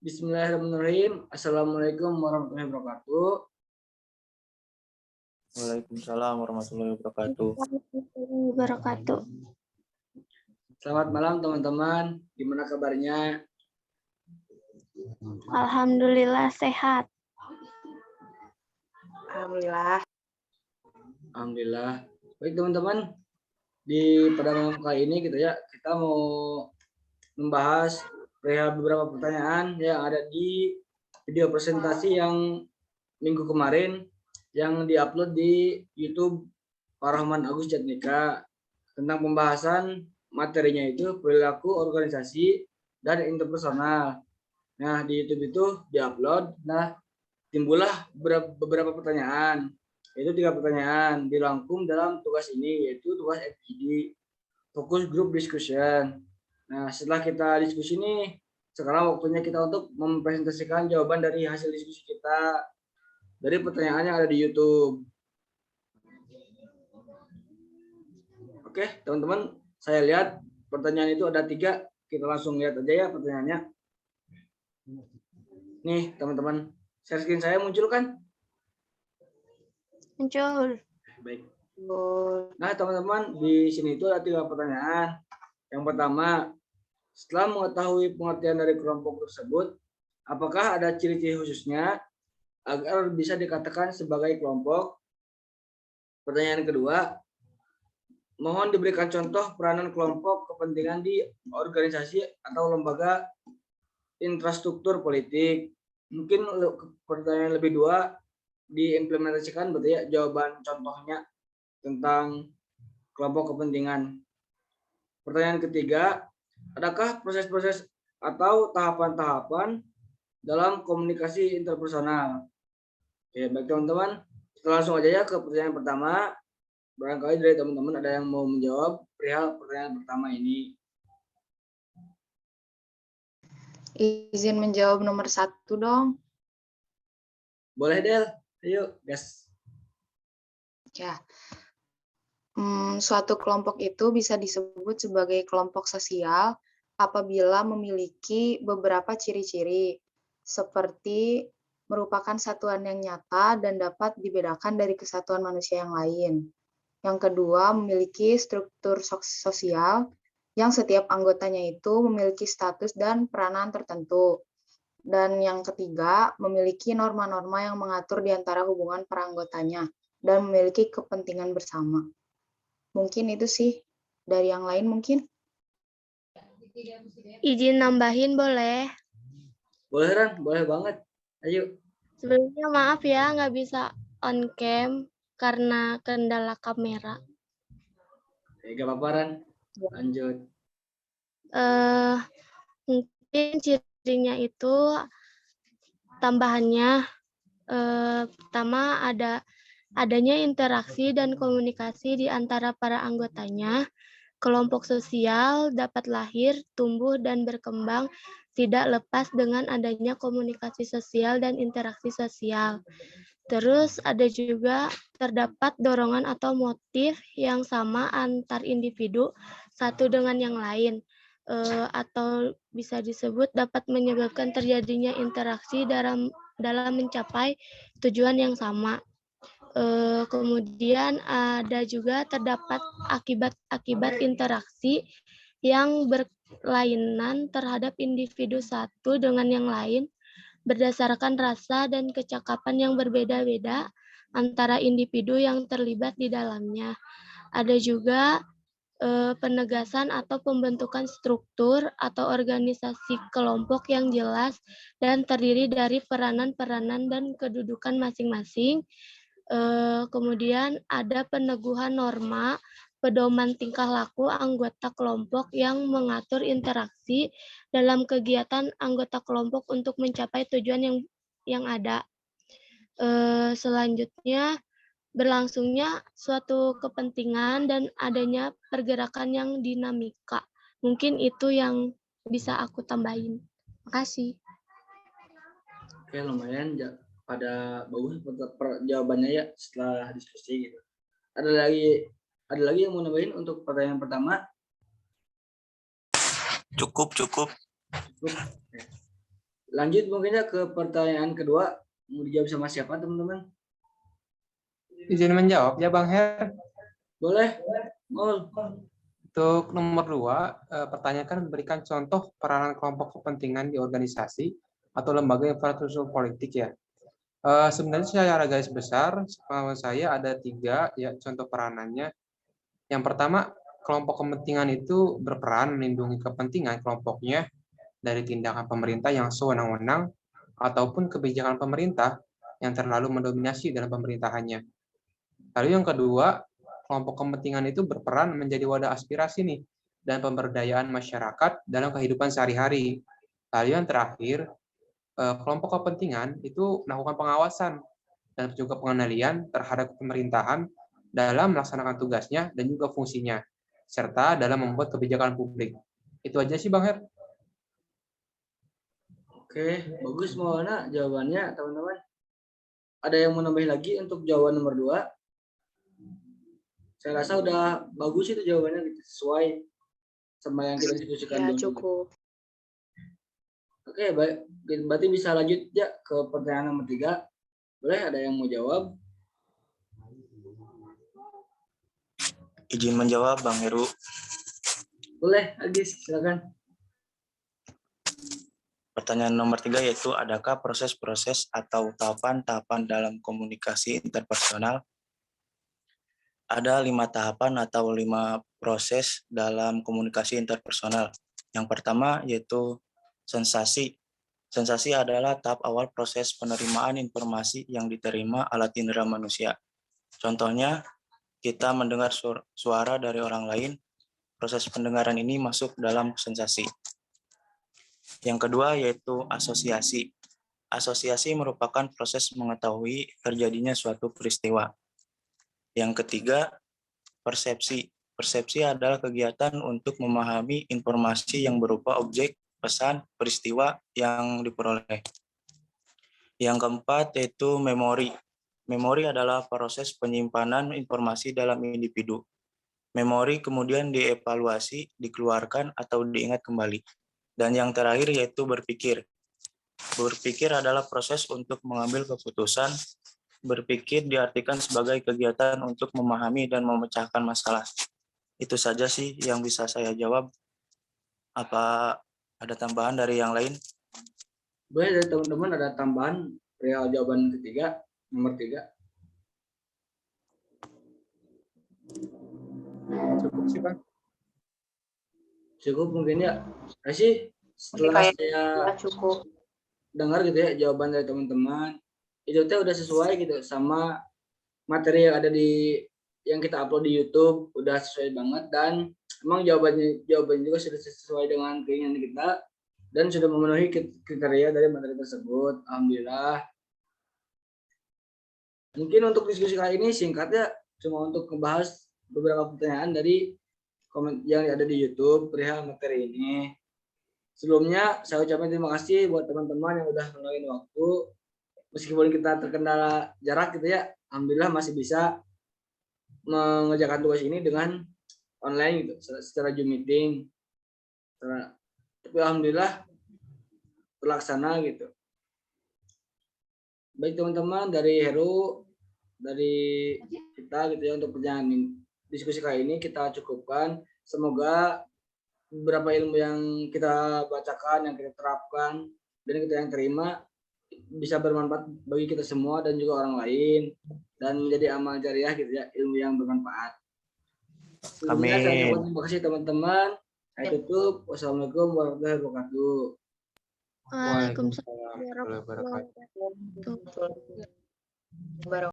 Bismillahirrahmanirrahim. Assalamualaikum warahmatullahi wabarakatuh. Waalaikumsalam warahmatullahi wabarakatuh. Wabarakatuh. Selamat malam teman-teman. Gimana kabarnya? Alhamdulillah sehat. Alhamdulillah. Alhamdulillah. Baik teman-teman. Di pada malam kali ini kita mau membahas perihal beberapa pertanyaan yang ada di video presentasi yang minggu kemarin yang diupload di YouTube Pak Rahman Agus Jatnika tentang pembahasan materinya itu perilaku organisasi dan interpersonal. Nah, di YouTube itu diupload. Nah, timbullah beberapa pertanyaan. Itu 3 pertanyaan dirangkum dalam tugas ini, yaitu tugas FGD, Focus Group Discussion. Nah, setelah kita diskusi ini, sekarang waktunya kita untuk mempresentasikan jawaban dari hasil diskusi kita dari pertanyaan yang ada di YouTube. Oke, teman-teman, saya lihat pertanyaan itu ada 3. Kita langsung lihat aja ya pertanyaannya. Nih, teman-teman, share screen saya muncul kan? Muncul. Baik. Nah, teman-teman, di sini itu ada 3 pertanyaan. Yang pertama, setelah mengetahui pengertian dari kelompok tersebut, apakah ada ciri-ciri khususnya agar bisa dikatakan sebagai kelompok? Pertanyaan kedua, mohon diberikan contoh peranan kelompok kepentingan di organisasi atau lembaga infrastruktur politik. Mungkin pertanyaan lebih 2 diimplementasikan berarti ya jawaban contohnya tentang kelompok kepentingan. Pertanyaan ketiga, adakah proses-proses atau tahapan-tahapan dalam komunikasi interpersonal? Oke, baik teman-teman, kita langsung aja ya ke pertanyaan pertama. Barangkali dari teman-teman ada yang mau menjawab perihal pertanyaan pertama ini. Izin menjawab nomor 1 dong. Boleh, Del. Ayo, gas. Ya. Suatu kelompok itu bisa disebut sebagai kelompok sosial apabila memiliki beberapa ciri-ciri, seperti merupakan satuan yang nyata dan dapat dibedakan dari kesatuan manusia yang lain. Yang kedua, memiliki struktur sosial yang setiap anggotanya itu memiliki status dan peranan tertentu. Dan yang ketiga, memiliki norma-norma yang mengatur di antara hubungan para anggotanya dan memiliki kepentingan bersama. Mungkin itu sih. Dari yang lain mungkin. Izin nambahin boleh? Boleh, Ran. Boleh banget. Ayo. Sebelumnya maaf ya nggak bisa on cam karena kendala kamera. Gak apa-apa, Ran. Lanjut. Mungkin cirinya itu tambahannya pertama adanya interaksi dan komunikasi di antara para anggotanya. Kelompok sosial dapat lahir, tumbuh, dan berkembang tidak lepas dengan adanya komunikasi sosial dan interaksi sosial. Terus ada juga terdapat dorongan atau motif yang sama antar individu satu dengan yang lain, atau bisa disebut dapat menyebabkan terjadinya interaksi dalam mencapai tujuan yang sama. Kemudian ada juga terdapat akibat-akibat interaksi yang berlainan terhadap individu satu dengan yang lain berdasarkan rasa dan kecakapan yang berbeda-beda antara individu yang terlibat di dalamnya. Ada juga penegasan atau pembentukan struktur atau organisasi kelompok yang jelas dan terdiri dari peranan-peranan dan kedudukan masing-masing. Kemudian ada peneguhan norma, pedoman tingkah laku anggota kelompok yang mengatur interaksi dalam kegiatan anggota kelompok untuk mencapai tujuan yang ada. Selanjutnya, berlangsungnya suatu kepentingan dan adanya pergerakan yang dinamika. Mungkin itu yang bisa aku tambahin. Makasih. Oke, lumayan pada bagus jawabannya ya setelah diskusi gitu. Ada lagi yang mau nambahin untuk pertanyaan pertama? Cukup. Cukup. Lanjut mungkinnya ke pertanyaan kedua. Mau dijawab sama siapa teman-teman? Izin menjawab ya Bang Her. Boleh? Mul. Untuk nomor 2, pertanyakan berikan contoh peranan kelompok kepentingan di organisasi atau lembaga infrastruktur politik ya. Sebenarnya secara garis besar, pengalaman saya ada 3 ya contoh peranannya. Yang pertama, kelompok kepentingan itu berperan melindungi kepentingan kelompoknya dari tindakan pemerintah yang sewenang-wenang ataupun kebijakan pemerintah yang terlalu mendominasi dalam pemerintahannya. Lalu yang kedua, kelompok kepentingan itu berperan menjadi wadah aspirasi nih dan pemberdayaan masyarakat dalam kehidupan sehari-hari. Lalu yang terakhir, kelompok kepentingan itu melakukan pengawasan dan juga pengendalian terhadap pemerintahan dalam melaksanakan tugasnya dan juga fungsinya, serta dalam membuat kebijakan publik. Itu aja sih Bang Her. Oke, bagus Maulana jawabannya teman-teman. Ada yang mau nambahin lagi untuk jawaban nomor 2? Saya rasa udah bagus itu jawabannya gitu, sesuai sama yang kita diskusikan Ya, dulu. cukup. Oke, baik. Berarti bisa lanjut ya ke pertanyaan nomor 3. Boleh ada yang mau jawab? Izin menjawab Bang Heru. Boleh, Agis, silakan. Pertanyaan nomor 3 yaitu adakah proses-proses atau tahapan-tahapan dalam komunikasi interpersonal? Ada 5 tahapan atau 5 proses dalam komunikasi interpersonal. Yang pertama yaitu sensasi. Sensasi adalah tahap awal proses penerimaan informasi yang diterima alat indera manusia. Contohnya, kita mendengar suara dari orang lain, proses pendengaran ini masuk dalam sensasi. Yang kedua yaitu asosiasi. Asosiasi merupakan proses mengetahui terjadinya suatu peristiwa. Yang ketiga, persepsi. Persepsi adalah kegiatan untuk memahami informasi yang berupa objek, pesan, peristiwa yang diperoleh. Yang keempat yaitu memori. Memori adalah proses penyimpanan informasi dalam individu. Memori kemudian dievaluasi, dikeluarkan, atau diingat kembali. Dan yang terakhir yaitu berpikir. Berpikir adalah proses untuk mengambil keputusan. Berpikir diartikan sebagai kegiatan untuk memahami dan memecahkan masalah. Itu saja sih yang bisa saya jawab. Apa ada tambahan dari yang lain? Boleh dari teman-teman ada tambahan perihal jawaban ketiga, nomor 3. Cukup sih Bang. Cukup mungkin ya. Sih setelah Kayak saya cukup. dengar gitu ya jawaban dari teman-teman, itu teh udah sesuai gitu sama materi yang ada di yang kita upload di YouTube, udah sesuai banget dan emang jawabannya juga sudah sesuai dengan keinginan kita dan sudah memenuhi kriteria dari materi tersebut. Alhamdulillah. Mungkin untuk diskusi kali ini singkatnya cuma untuk membahas beberapa pertanyaan dari komen yang ada di YouTube perihal materi ini. Sebelumnya saya ucapkan terima kasih buat teman-teman yang udah meluangkan waktu. Meskipun kita terkendala jarak gitu ya, alhamdulillah masih bisa mengerjakan tugas ini dengan online gitu, secara Zoom meeting. Tapi alhamdulillah terlaksana gitu. Baik teman-teman, dari Heru, dari kita gitu ya untuk perjalanan diskusi kali ini kita cukupkan. Semoga beberapa ilmu yang kita bacakan, yang kita terapkan, dan kita yang terima bisa bermanfaat bagi kita semua dan juga orang lain dan menjadi amal jariah gitu ya, ilmu yang bermanfaat. Sebelumnya saya ucapkan terima kasih teman-teman. Saya tutup. Wassalamualaikum warahmatullahi wabarakatuh. Waalaikumsalam warahmatullahi wabarakatuh. Baru